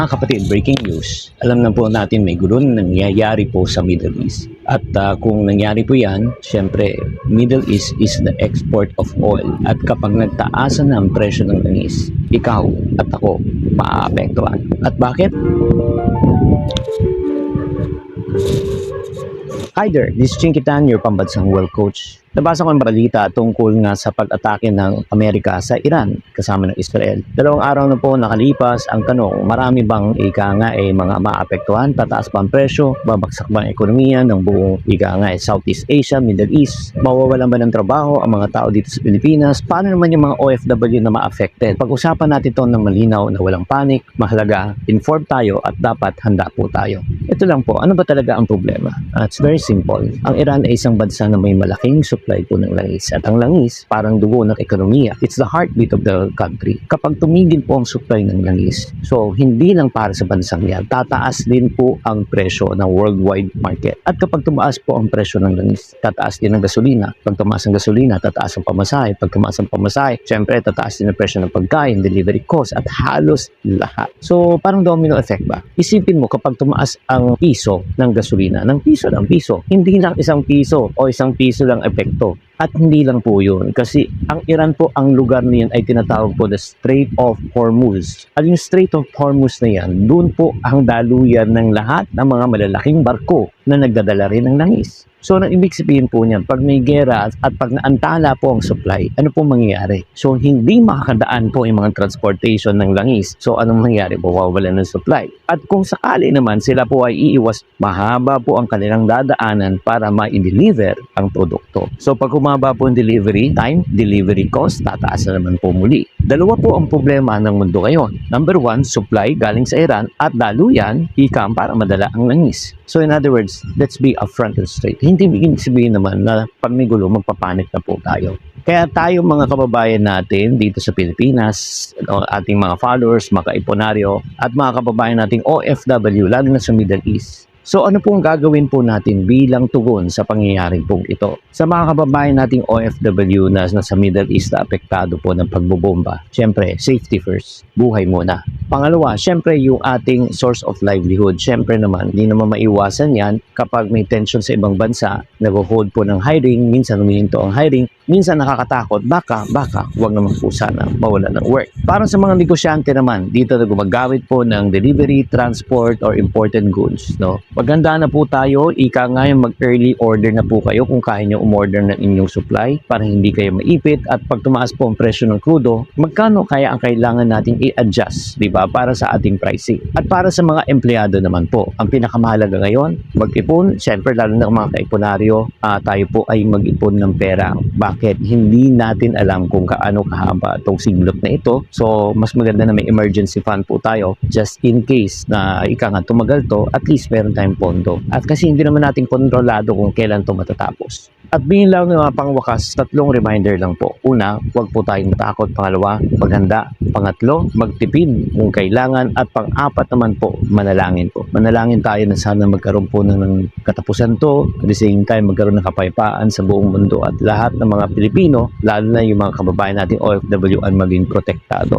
Mga kapatid, breaking news. Alam na po natin may gulo na nangyayari po sa Middle East. At kung nangyari po yan, syempre, Middle East is the export of oil. At kapag nagtaasan na ang presyo ng langis, ikaw at ako, maaapektuhan. At bakit? Hi there, this is Chinky Tan, your pambansang well coach. Nabasa ko ang balita tungkol nga sa pag-atake ng Amerika sa Iran kasama ng Israel. Dalawang araw na po nakalipas. Ang tanong, marami bang mga maapektuhan? Tataas ba ang presyo? Babagsak ba ang ekonomiya ng buong Southeast Asia, Middle East? Mawawalan ba ng trabaho ang mga tao dito sa Pilipinas? Paano naman yung mga OFW na ma-affected? Pag-usapan natin ito ng malinaw na walang panic, mahalaga, inform tayo at dapat handa po tayo. Ito lang po, ano ba talaga ang problema? It's very simple. Ang Iran ay isang bansa na may malaking supply po ng langis. At ang langis, parang dugo ng ekonomiya. It's the heartbeat of the country. Kapag tumigil po ang supply ng langis, so hindi lang para sa bansang yan, tataas din po ang presyo ng worldwide market. At kapag tumaas po ang presyo ng langis, tataas din ang gasolina. Pag tumaas ang gasolina, tataas ang pamasahe. Pag tumaas ang pamasahe, syempre tataas din ang presyo ng pagkain, delivery cost, at halos lahat. So parang domino effect ba? Isipin mo kapag tumaas ang piso ng gasolina, ng piso lang piso, hindi lang isang piso o isang piso lang epekto. At hindi lang po yun, kasi ang Iran po, ang lugar niyan ay tinatawag po the Strait of Hormuz. At yung Strait of Hormuz na yan, doon po ang daluyan ng lahat ng mga malalaking barko na nagdadala rin ng langis. So, ang ibig sabihin po niyan, pag may gera at pag naantala po ang supply, ano po mangyayari? So, hindi makakadaan po yung mga transportation ng langis. So, anong mangyayari? Mawawalan ng supply. At kung sakali naman sila po ay iiwas, mahaba po ang kanilang dadaanan para ma-deliver ang produkto. So, pag humaba po ang delivery time, delivery cost, tataas na naman po muli. Dalawa po ang problema ng mundo ngayon. Number one, supply galing sa Iran at daluyan, ikam para madala ang langis. So, in other words, let's be upfront and straight. Hindi ibig sabihin naman na pag may gulo, magpapanik na po tayo. Kaya tayo mga kababayan natin dito sa Pilipinas, ating mga followers, mga kaiponaryo, at mga kababayan nating OFW, lalo na sa Middle East. So ano pong gagawin po natin bilang tugon sa pangyayaring pong ito? Sa mga kababayan nating OFW na nasa Middle East na apektado po ng pagbobomba, syempre, safety first, buhay muna. Pangalawa, syempre yung ating source of livelihood. Syempre naman, hindi naman maiwasan yan kapag may tension sa ibang bansa, nag-hold po ng hiring, minsan humihinto ang hiring, minsan nakakatakot, baka, huwag naman po sana mawala ng work. Para sa mga negosyante naman, dito na gumagamit po ng delivery, transport, or imported goods, no? Maganda na po tayo, ika nga yung mag-early order na po kayo kung kaya nyo umorder ng inyong supply para hindi kayo maipit. At pag tumaas po ang presyo ng crudo, magkano kaya ang kailangan nating i-adjust, di ba, para sa ating pricing. At para sa mga empleyado naman po, ang pinakamahalaga ngayon, mag-ipon, syempre lalo na mga kaiponaryo, tayo po ay mag-ipon ng pera. Bakit? Hindi natin alam kung kaano kahaba itong siglot na ito. So, mas maganda na may emergency fund po tayo just in case na ika nga tumagal to, at least meron tayong pondo. At kasi hindi naman natin kontrolado kung kailan to matatapos. At bilang pangwakas, tatlong reminder lang po. Una, huwag po tayong matakot. Pangalawa, maghanda. Pangatlo, magtipid kung kailangan. At pang-apat naman po, manalangin po. Manalangin tayo na sana magkaroon po ng katapusan to. At the same time, magkaroon ng kapayapaan sa buong mundo at lahat ng mga Pilipino, lalo na yung mga kababayan nating OFW, ang maging protektado.